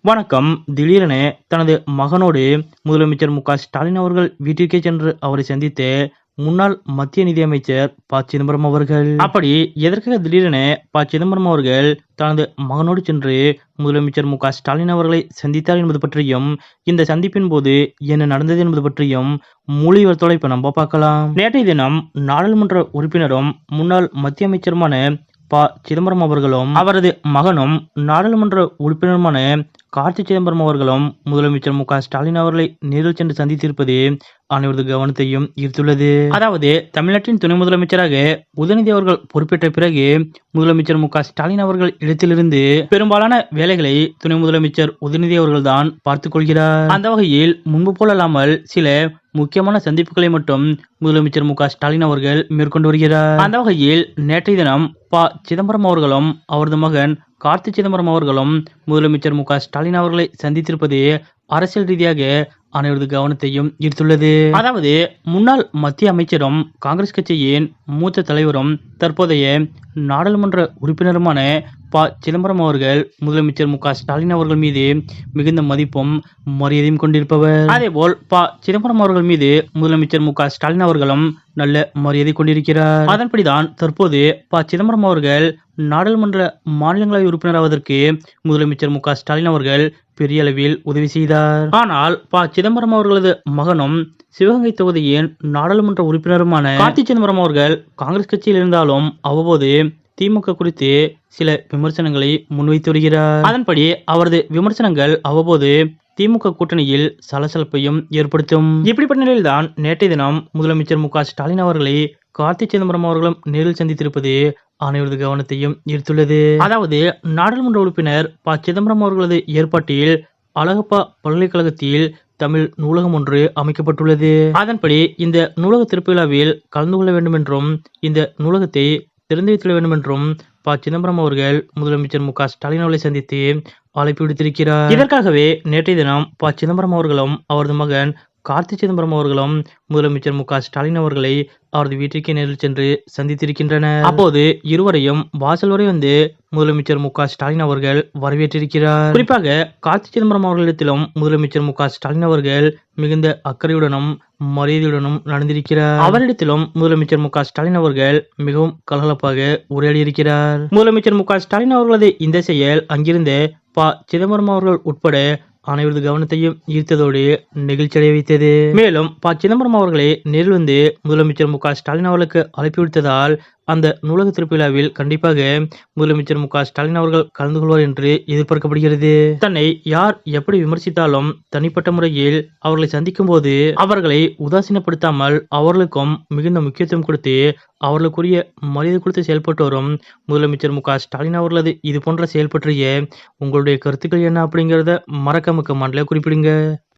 வணக்கம். திடீரென தனது மகனோடு முதலமைச்சர் மு.க.ஸ்டாலின் அவர்கள் வீட்டிற்கே சென்று அவரை சந்தித்த முன்னாள் மத்திய நிதியமைச்சர் சிதம்பரம் அவர்கள். அப்படி எதற்காக திடீரென சிதம்பரம் அவர்கள் தனது மகனோடு சென்று முதலமைச்சர் மு.க.ஸ்டாலின் அவர்களை சந்தித்தார் என்பது பற்றியும், இந்த சந்திப்பின் போது என்ன நடந்தது என்பது பற்றியும் முழு விவரத்தோட இப்ப நம்ம பார்க்கலாம். நேற்றைய தினம் நாடாளுமன்ற உறுப்பினரும் முன்னாள் மத்திய அமைச்சருமான சிதம்பரம் அவர்களும் அவரது மகனும் நாடாளுமன்ற உறுப்பினருமான கார்த்தி சிதம்பரம் அவர்களும் முதலமைச்சர் மு.க.ஸ்டாலின் அவர்களை நேரில் சென்று சந்தித்திருப்பது அனைவரது கவனத்தையும் ஈர்த்துள்ளது. அதாவது தமிழ்நாட்டின் துணை முதலமைச்சராக உதயநிதி அவர்கள் பொறுப்பேற்ற பிறகு முதலமைச்சர் மு.க.ஸ்டாலின் அவர்கள் இடத்திலிருந்து பெரும்பாலான வேலைகளை துணை முதலமைச்சர் உதயநிதி அவர்கள் தான் பார்த்துக் கொள்கிறார். அந்த வகையில் முன்பு போலல்லாமல் சில முக்கியமான சந்திப்புகளை மட்டும் முதலமைச்சர் மு.க.ஸ்டாலின் அவர்கள் மேற்கொண்டு வருகிறார். அந்த வகையில் நேற்றைய தினம் சிதம்பரம் அவர்களும் அவரது மகன் கார்த்தி சிதம்பரம் அவர்களும் முதலமைச்சர் மு.க.ஸ்டாலின் அவர்களை சந்தித்திருப்பது அரசியல் ரீதியாக அனைவரது கவனத்தையும் ஈர்த்துள்ளது. அதாவது முன்னாள் மத்திய அமைச்சரும் காங்கிரஸ் கட்சியின் மூத்த தலைவரும் தற்போதைய நாடாளுமன்ற உறுப்பினருமான சிதம்பரம் அவர்கள் முதலமைச்சர் மு.க.ஸ்டாலின் அவர்கள் மீது மிகுந்த மதிப்பும் மரியாதையும் கொண்டிருப்பவர். அதேபோல் சிதம்பரம் அவர்கள் மீது முதலமைச்சர் மு.க.ஸ்டாலின் அவர்களும் நல்ல மரியாதை கொண்டிருக்கிறார். அதன்படிதான் தற்போது சிதம்பரம் அவர்கள் நாடாளுமன்ற மாநிலங்களவை உறுப்பினராவதற்கு முதலமைச்சர் மு.க.ஸ்டாலின் அவர்கள் பெரிய அளவில் உதவி செய்தார். ஆனால் சிதம்பரம் அவர்களது மகனும் சிவகங்கை தொகுதியின் நாடாளுமன்ற உறுப்பினருமான கார்த்தி சிதம்பரம் அவர்கள் காங்கிரஸ் கட்சியில் இருந்தாலும் அவ்வப்போது திமுக குறித்து சில விமர்சனங்களை முன்வைத்து வருகிறார். அதன்படி அவரது விமர்சனங்கள் அவ்வப்போது திமுக கூட்டணியில் சலசலப்பையும் ஏற்படுத்தும். இப்படிப்பட்ட நிலையில்தான் நேற்றைய தினம் முதலமைச்சர் மு.க.ஸ்டாலின் அவர்களை கார்த்தி சிதம்பரம் அவர்களும் நேரில் சந்தித்திருப்பது அனைவரது கவனத்தையும் ஈர்த்துள்ளது. அதாவது நாடாளுமன்ற உறுப்பினர் சிதம்பரம் அவர்களது ஏற்பாட்டில் அழகப்பா பல்கலைக்கழகத்தில் தமிழ் நூலகம் ஒன்று அமைக்கப்பட்டுள்ளது. அதன்படி இந்த நூலக திறப்பு விழாவில் கலந்து கொள்ள வேண்டும் என்றும் இந்த நூலகத்தை திறந்து வைத்துள்ள வேண்டும் என்றும் சிதம்பரம் அவர்கள் முதலமைச்சர் மு.க.ஸ்டாலின் அவர்களை சந்தித்து அழைப்பு விடுத்திருக்கிறார். இதற்காகவே நேற்றைய தினம் சிதம்பரம் அவர்களும் அவரது மகன் கார்த்தி சிதம்பரம் அவர்களும் முதலமைச்சர் மு.க.ஸ்டாலின் அவர்களை அவரது வீட்டிற்கே நேரில் சென்று சந்தித்திருக்கின்றனர். அப்போது இருவரையும் வாசல் வரை வந்து முதலமைச்சர் மு.க.ஸ்டாலின் அவர்கள் வரவேற்றிருக்கிறார். குறிப்பாக கார்த்தி சிதம்பரம் அவர்களிடத்திலும் முதலமைச்சர் மு.க.ஸ்டாலின் அவர்கள் மிகுந்த அக்கறையுடனும் மரியாதையுடனும் நடந்திருக்கிறார். அவரிடத்திலும் முதலமைச்சர் மு.க.ஸ்டாலின் அவர்கள் மிகவும் கலகலப்பாக உரையாடியிருக்கிறார். முதலமைச்சர் மு.க.ஸ்டாலின் அவர்களது இந்த செயல் அங்கிருந்த சிதம்பரம் அவர்கள் உட்பட அனைவரது கவனத்தையும் ஈர்த்ததோடு நெகிழ்ச்சி அடைய வைத்தது. மேலும் சிதம்பரம் அவர்களை நேரில் வந்து முதலமைச்சர் மு.க.ஸ்டாலின் அவர்களுக்கு அழைப்பு விடுத்ததால் அந்த நூலக திறப்பு விழாவில் கண்டிப்பாக முதலமைச்சர் மு.க.ஸ்டாலின் அவர்கள் கலந்து கொள்வார் என்று எதிர்பார்க்கப்படுகிறது. தன்னை யார் எப்படி விமர்சித்தாலும் தனிப்பட்ட முறையில் அவர்களை சந்திக்கும் போது அவர்களை உதாசீனப்படுத்தாமல் அவர்களுக்கும் மிகுந்த முக்கியத்துவம் கொடுத்து அவர்களுக்குரிய மரியாதை கொடுத்து செயல்பட்டு வரும் முதலமைச்சர் மு.க.ஸ்டாலின் அவர்களது இது போன்ற செயல் பற்றிய உங்களுடைய கருத்துக்கள் என்ன அப்படிங்கிறத மறக்காம கமெண்ட்ல குறிப்பிடுங்க.